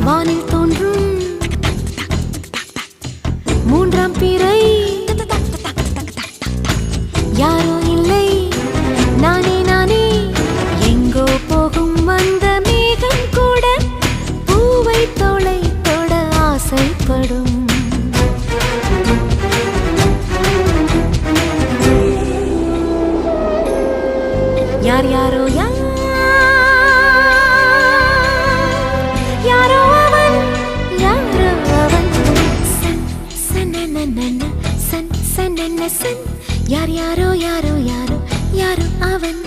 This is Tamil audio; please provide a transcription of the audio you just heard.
வானில் தோன்றும் மூன்றாம் பிறை யாரோ இல்லை நானே நானே எங்கோ போகும் அந்த மேகம் கூட பூவை தோளை தொட ஆசைப்படும் யார் யாரோ யாரோ அவன் யாரோ அவன் சன் சனனனன சன் சனன சன் யார் யாரோ யாரோ யாரோ யாரோ அவன்